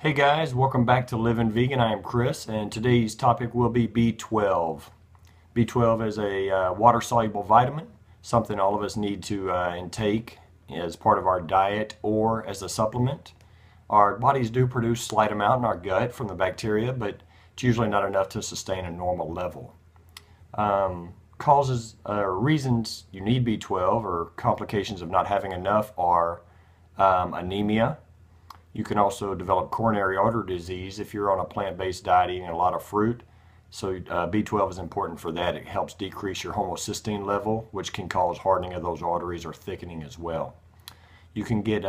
Hey guys, welcome back to Living Vegan. I am Chris, and today's topic will be B12. B12 is a water-soluble vitamin, something all of us need to intake as part of our diet or as a supplement. Our bodies do produce a slight amount in our gut from the bacteria, but it's usually not enough to sustain a normal level. Causes or reasons you need B12 or complications of not having enough are anemia. You can also develop coronary artery disease if you're on a plant-based diet eating a lot of fruit. So B12 is important for that. It helps decrease your homocysteine level, which can cause hardening of those arteries or thickening as well. You can get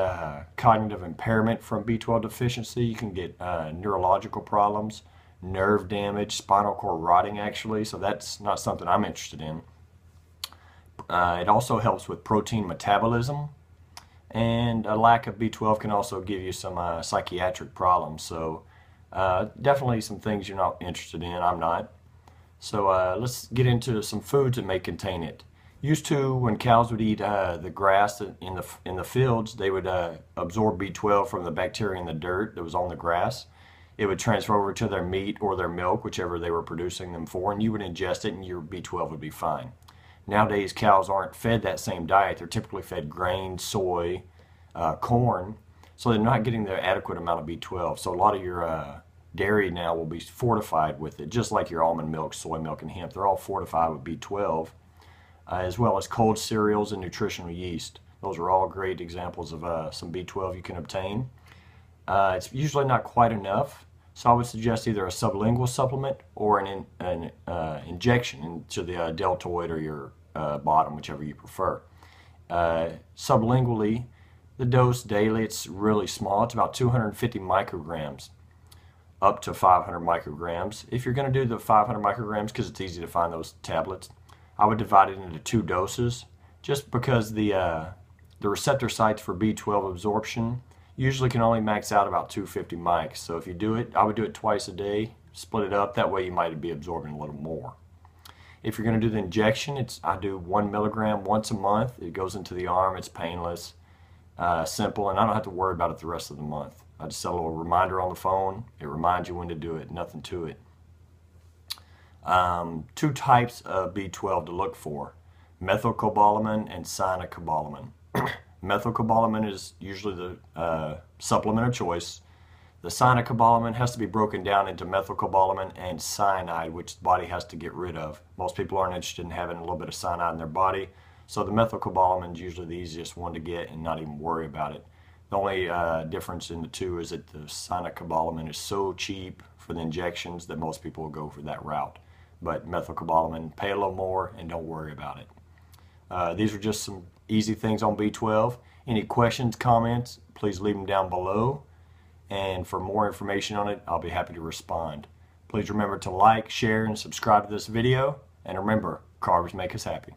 cognitive impairment from B12 deficiency. You can get neurological problems, nerve damage, spinal cord rotting actually. So that's not something I'm interested in. It also helps with protein metabolism. And a lack of B12 can also give you some psychiatric problems. So definitely some things you're not interested in. I'm not. So let's get into some foods that may contain it. Used to, when cows would eat the grass in the fields, they would absorb B12 from the bacteria in the dirt that was on the grass. It would transfer over to their meat or their milk, whichever they were producing them for, and you would ingest it and your B12 would be fine. Nowadays, cows aren't fed that same diet. They're typically fed grain, soy, corn, so they're not getting the adequate amount of B12. So a lot of your dairy now will be fortified with it, just like your almond milk, soy milk, and hemp. They're all fortified with B12, as well as cold cereals and nutritional yeast. Those are all great examples of some B12 you can obtain. It's usually not quite enough, so I would suggest either a sublingual supplement or an injection into the deltoid or your bottom, whichever you prefer. Sublingually, the dose daily, it's really small. It's about 250 micrograms up to 500 micrograms. If you're going to do the 500 micrograms, because it's easy to find those tablets, I would divide it into 2 doses, just because the receptor sites for B12 absorption usually can only max out about 250 mics. So if you do it, I would do it twice a day, split it up. That way you might be absorbing a little more. If you're going to do the injection, I do 1 milligram once a month. It goes into the arm. It's painless, simple, and I don't have to worry about it the rest of the month. I just set a little reminder on the phone. It reminds you when to do it. Nothing to it. 2 types of B12 to look for: methylcobalamin and cyanocobalamin. Methylcobalamin is usually the supplement of choice. The cyanocobalamin has to be broken down into methylcobalamin and cyanide, which the body has to get rid of. Most people aren't interested in having a little bit of cyanide in their body, so the methylcobalamin is usually the easiest one to get and not even worry about it. The only difference in the two is that the cyanocobalamin is so cheap for the injections that most people will go for that route. But methylcobalamin, pay a little more and don't worry about it. These are just some easy things on B12. Any questions, comments, please leave them down below. And for more information on it, I'll be happy to respond. Please remember to like, share, and subscribe to this video. And remember, carbs make us happy.